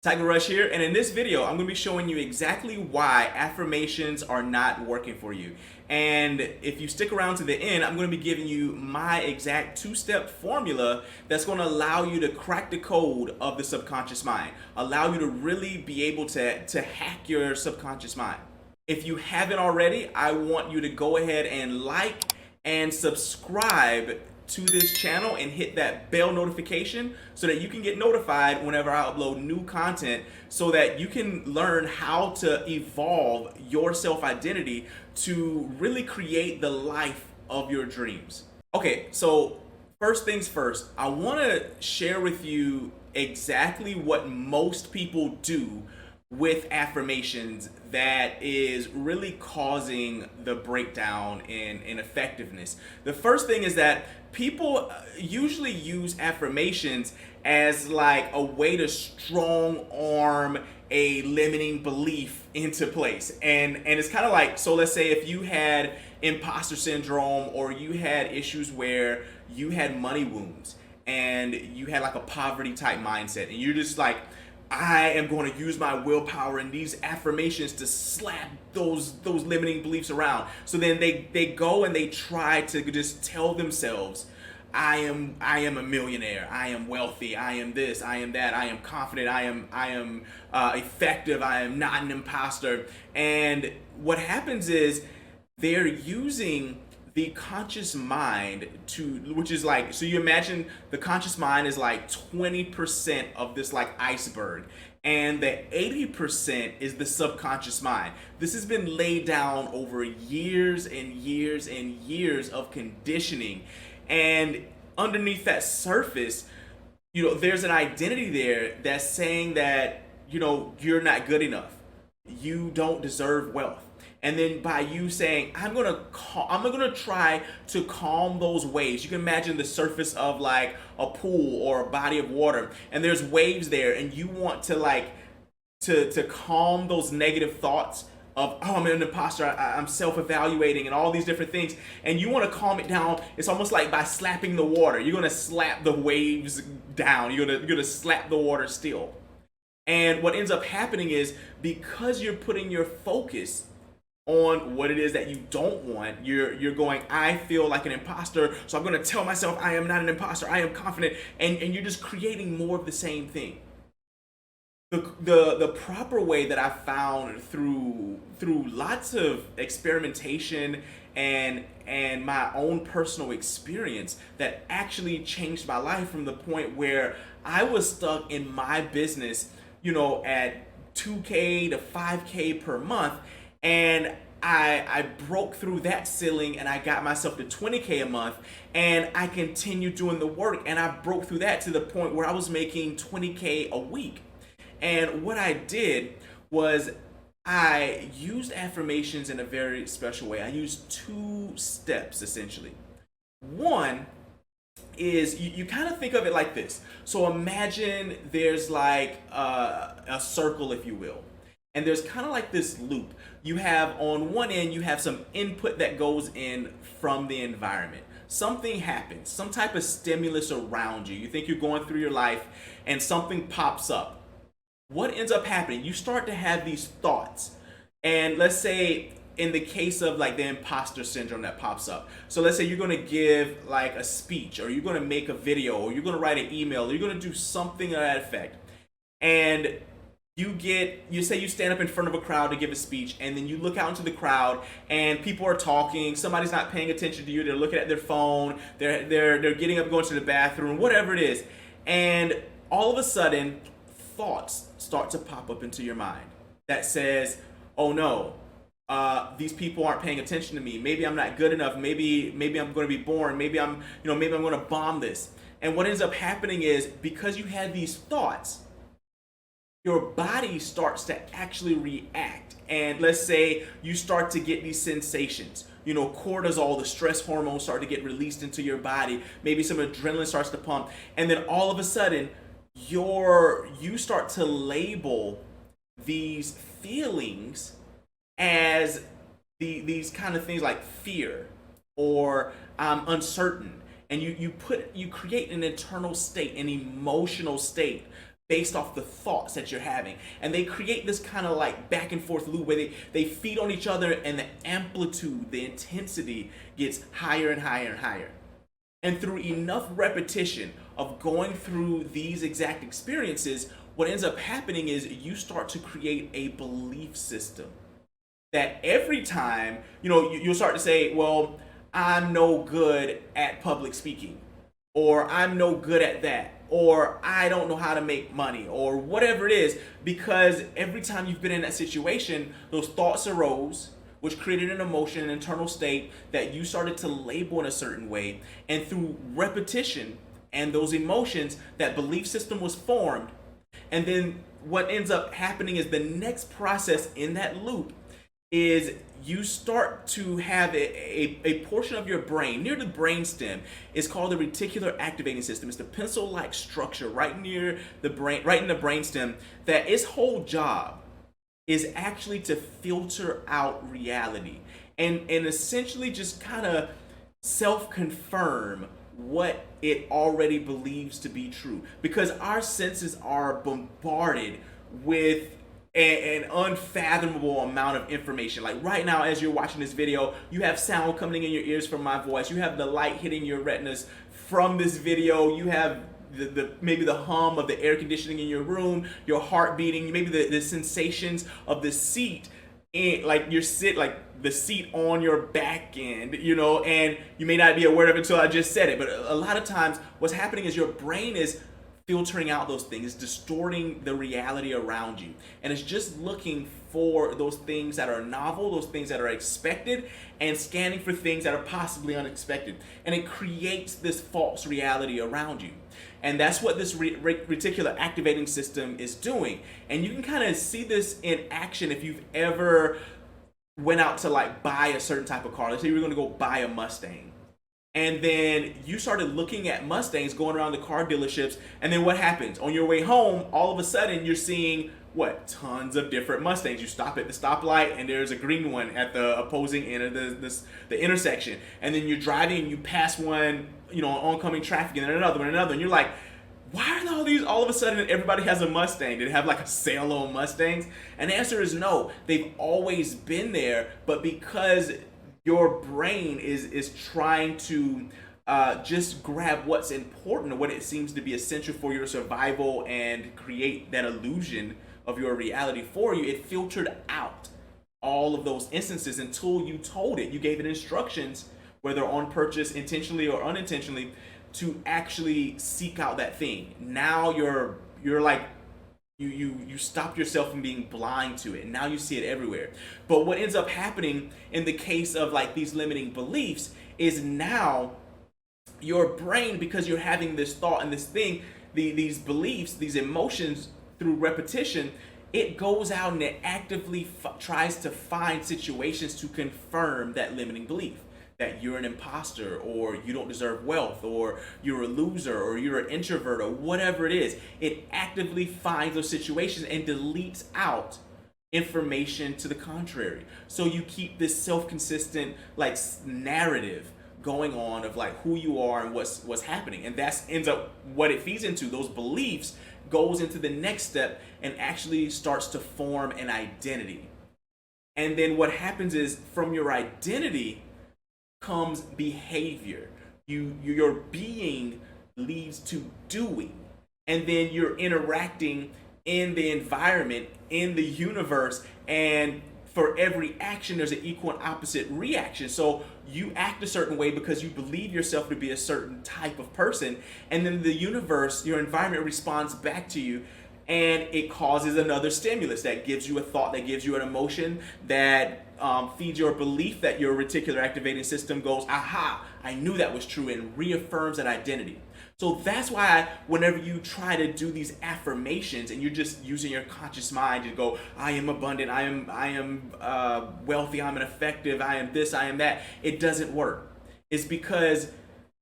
Tiger Rush here, and in this video, I'm going to be showing you exactly why affirmations are not working for you. And if you stick around to the end, I'm going to be giving you my exact two-step formula that's going to allow you to crack the code of the subconscious mind, allow you to really be able to hack your subconscious mind. If you haven't already, I want you to go ahead and like and subscribe to this channel and hit that bell notification so that you can get notified whenever I upload new content, so that you can learn how to evolve your self-identity to really create the life of your dreams. Okay, so first things first, I want to share with you exactly what most people do with affirmations that is really causing the breakdown in effectiveness. The first thing is that people usually use affirmations as like a way to strong arm a limiting belief into place. And it's kind of like, so let's say if you had imposter syndrome, or you had issues where you had money wounds and you had like a poverty type mindset, and you're just like, I am going to use my willpower and these affirmations to slap those limiting beliefs around. So then they go and they try to just tell themselves, I am a millionaire, I am wealthy, I am this, I am that, I am confident, I am effective, I am not an imposter. And what happens is they're using the conscious mind to, which is like, so you imagine the conscious mind is like 20% of this like iceberg, and the 80% is the subconscious mind. This has been laid down over years and years and years of conditioning, and underneath that surface, there's an identity there that's saying that, you're not good enough, you don't deserve wealth. And then by you saying, I'm gonna try to calm those waves. You can imagine the surface of like a pool or a body of water, and there's waves there, and you want to like to calm those negative thoughts of, oh, I'm an imposter, I'm self-evaluating, and all these different things, and you want to calm it down. It's almost like by slapping the water. You're gonna slap the waves down. You're gonna slap the water still. And what ends up happening is, because you're putting your focus on what it is that you don't want, you're going, I feel like an imposter, so I'm going to tell myself I am not an imposter, I am confident, and you're just creating more of the same thing. The proper way that I found through lots of experimentation and my own personal experience that actually changed my life, from the point where I was stuck in my business, at 2K to 5K per month. And I broke through that ceiling, and I got myself to 20K a month, and I continued doing the work, and I broke through that to the point where I was making 20K a week. And what I did was I used affirmations in a very special way. I used two steps essentially. One is, you kind of think of it like this. So imagine there's like a circle, if you will. And there's kind of like this loop. You have, on one end, you have some input that goes in from the environment. Something happens, some type of stimulus around you. You think you're going through your life and something pops up. What ends up happening? You start to have these thoughts. And let's say, in the case of like the imposter syndrome that pops up. So let's say you're going to give like a speech, or you're going to make a video, or you're going to write an email, or you're going to do something of that effect. And you say you stand up in front of a crowd to give a speech, and then you look out into the crowd, and people are talking, somebody's not paying attention to you, they're looking at their phone, they're getting up, going to the bathroom, whatever it is. And all of a sudden, thoughts start to pop up into your mind that says, oh no, these people aren't paying attention to me, maybe I'm not good enough, maybe I'm going to be boring, maybe I'm going to bomb this. And what ends up happening is, because you had these thoughts, your body starts to actually react. And let's say you start to get these sensations. Cortisol, the stress hormones, start to get released into your body. Maybe some adrenaline starts to pump. And then all of a sudden, you start to label these feelings as these kind of things like fear or uncertain. And you create an internal state, an emotional state, based off the thoughts that you're having. And they create this kind of like back and forth loop where they feed on each other, and the amplitude, the intensity gets higher and higher and higher. And through enough repetition of going through these exact experiences, what ends up happening is you start to create a belief system that every time, you'll start to say, well, I'm no good at public speaking, or I'm no good at that, or I don't know how to make money, or whatever it is, because every time you've been in that situation, those thoughts arose, which created an emotion, an internal state that you started to label in a certain way. And through repetition and those emotions, that belief system was formed. And then what ends up happening is the next process in that loop is you start to have a portion of your brain near the brainstem. Is called the reticular activating system. It's the pencil-like structure right near the brain, right in the brainstem, that its whole job is actually to filter out reality and essentially just kind of self-confirm what it already believes to be true, because our senses are bombarded with an unfathomable amount of information. Like right now, as you're watching this video, you have sound coming in your ears from my voice, you have the light hitting your retinas from this video, you have maybe the hum of the air conditioning in your room, your heart beating, maybe the sensations of the seat, like the seat on your back end, and you may not be aware of it until I just said it. But a lot of times what's happening is your brain is filtering out those things, distorting the reality around you. And it's just looking for those things that are novel, those things that are expected, and scanning for things that are possibly unexpected. And it creates this false reality around you. And that's what this reticular activating system is doing. And you can kind of see this in action if you've ever went out to like buy a certain type of car. Let's say you were going to go buy a Mustang. And then you started looking at Mustangs, going around the car dealerships, and then what happens? On your way home, all of a sudden you're seeing tons of different Mustangs. You stop at the stoplight and there's a green one at the opposing end of the intersection. And then you're driving and you pass one, on oncoming traffic, and then another, and you're like, why are all these, all of a sudden everybody has a Mustang? Did it have like a sale on Mustangs? And the answer is no. They've always been there, but because your brain is trying to just grab what's important, or what it seems to be essential for your survival, and create that illusion of your reality for you, it filtered out all of those instances until you told it. You gave it instructions, whether on purpose, intentionally or unintentionally, to actually seek out that thing. Now you're like, you stopped yourself from being blind to it, and now you see it everywhere. But what ends up happening in the case of like these limiting beliefs is now your brain, because you're having this thought and this thing, these beliefs, these emotions, through repetition, it goes out and it actively tries to find situations to confirm that limiting belief, that you're an imposter, or you don't deserve wealth, or you're a loser, or you're an introvert, or whatever it is. It actively finds those situations and deletes out information to the contrary. So you keep this self-consistent like narrative going on of like who you are and what's happening. And that ends up what it feeds into. Those beliefs goes into the next step and actually starts to form an identity. And then what happens is, from your identity comes behavior. Your being leads to doing, and then you're interacting in the environment, in the universe, and for every action there's an equal and opposite reaction. So you act a certain way because you believe yourself to be a certain type of person, and then the universe, your environment, responds back to you, and it causes another stimulus that gives you a thought, that gives you an emotion, that feeds your belief, that your reticular activating system goes, aha, I knew that was true, and reaffirms that identity. So that's why whenever you try to do these affirmations and you're just using your conscious mind to go, I am abundant, I am wealthy, I'm an effective, I am this, I am that, it doesn't work. It's because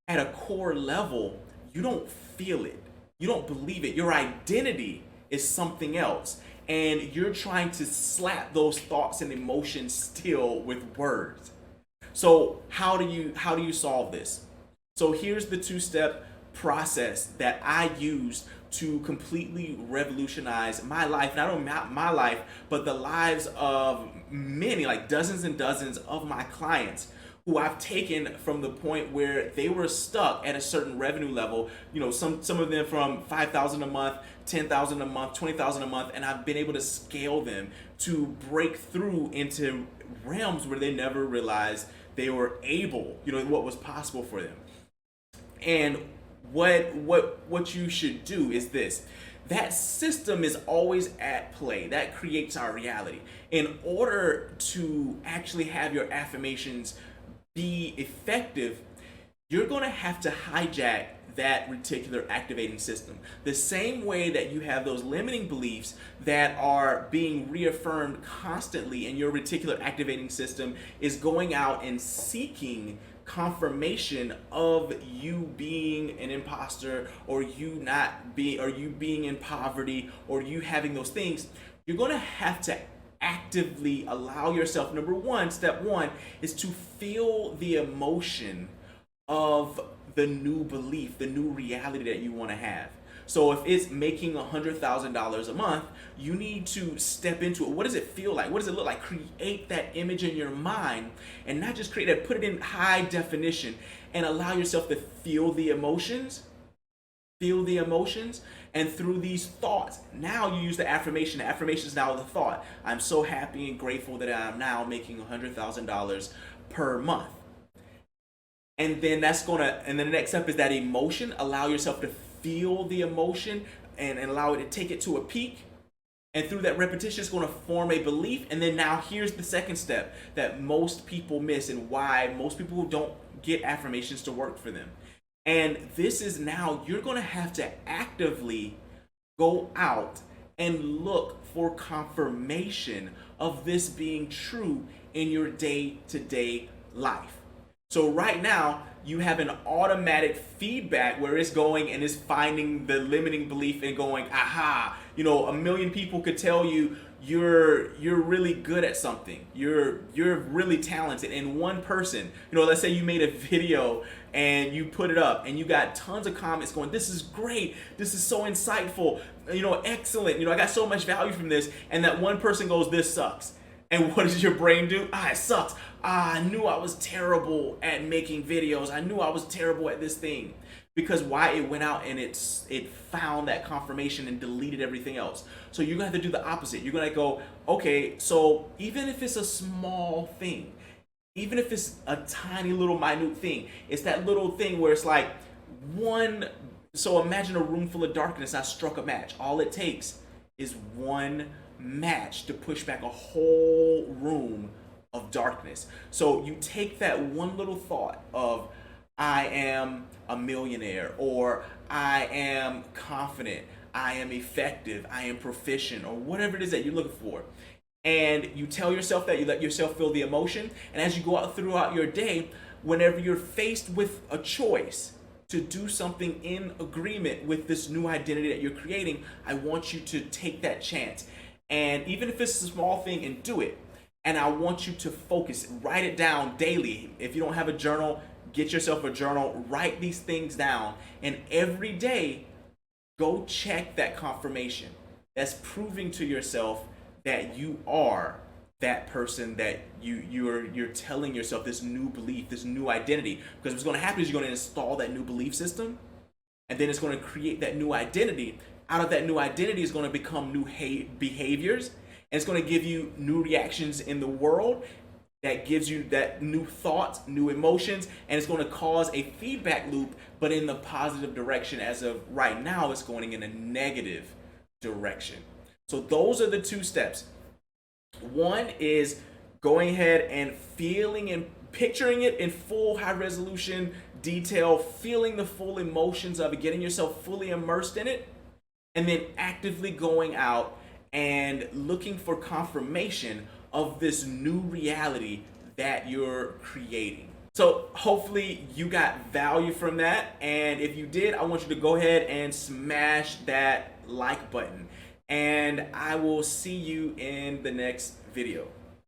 at a core level, you don't feel it. You don't believe it. Your identity is something else. And you're trying to slap those thoughts and emotions still with words. So how do you solve this? So here's the two-step process that I used to completely revolutionize my life, not only my life, but the lives of many, like dozens and dozens of my clients who I've taken from the point where they were stuck at a certain revenue level, some of them from 5,000 a month, 10,000 a month, 20,000 a month, and I've been able to scale them to break through into realms where they never realized they were able, what was possible for them. And what you should do is this. That system is always at play. That creates our reality. In order to actually have your affirmations be effective, you're going to have to hijack that reticular activating system. The same way that you have those limiting beliefs that are being reaffirmed constantly, and your reticular activating system is going out and seeking confirmation of you being an imposter, or you being in poverty, or you having those things. You're going to have to actively allow yourself, step one is to feel the emotion of the new belief, the new reality that you want to have. So if it's making $100,000 a month, you need to step into it. What does it feel like? What does it look like? Create that image in your mind, and not just create it, put it in high definition, and allow yourself to feel the emotions. Feel the emotions, and through these thoughts, now you use the affirmation. The affirmation is now the thought. I'm so happy and grateful that I'm now making $100,000 per month. And then the next step is that emotion. Allow yourself to feel the emotion and allow it to take it to a peak. And through that repetition, it's going to form a belief. And then now here's the second step that most people miss, and why most people don't get affirmations to work for them. And this is now you're going to have to actively go out and look for confirmation of this being true in your day-to-day life. So right now, you have an automatic feedback where it's going and it's finding the limiting belief and going, aha, a million people could tell you you're really good at something. You're really talented. And one person, let's say you made a video and you put it up and you got tons of comments going, this is great. This is so insightful. Excellent. I got so much value from this. And that one person goes, this sucks. And what does your brain do? It sucks. I knew I was terrible at making videos. I knew I was terrible at this thing. Because why? It went out and it found that confirmation and deleted everything else. So you're going to have to do the opposite. You're going to go, okay, so even if it's a small thing, even if it's a tiny little minute thing, it's that little thing where it's like so imagine a room full of darkness. I struck a match. All it takes is one match to push back a whole room of darkness. So you take that one little thought of, I am a millionaire, or I am confident, I am effective, I am proficient, or whatever it is that you're looking for. And you tell yourself that, you let yourself feel the emotion. And as you go out throughout your day, whenever you're faced with a choice to do something in agreement with this new identity that you're creating, I want you to take that chance. And even if it's a small thing, and do it. And I want you to focus, write it down daily. If you don't have a journal, get yourself a journal, write these things down, and every day go check that confirmation. That's proving to yourself that you are that person, that you're telling yourself this new belief, this new identity. Because what's going to happen is you're going to install that new belief system, and then it's going to create that new identity. Out of that new identity is going to become new behaviors, and it's going to give you new reactions in the world. That gives you that new thoughts, new emotions, and it's going to cause a feedback loop, but in the positive direction. As of right now, it's going in a negative direction. So those are the two steps. One is going ahead and feeling and picturing it in full high resolution detail, feeling the full emotions of it, getting yourself fully immersed in it, and then actively going out and looking for confirmation of this new reality that you're creating. So hopefully you got value from that. And if you did, I want you to go ahead and smash that like button. And I will see you in the next video.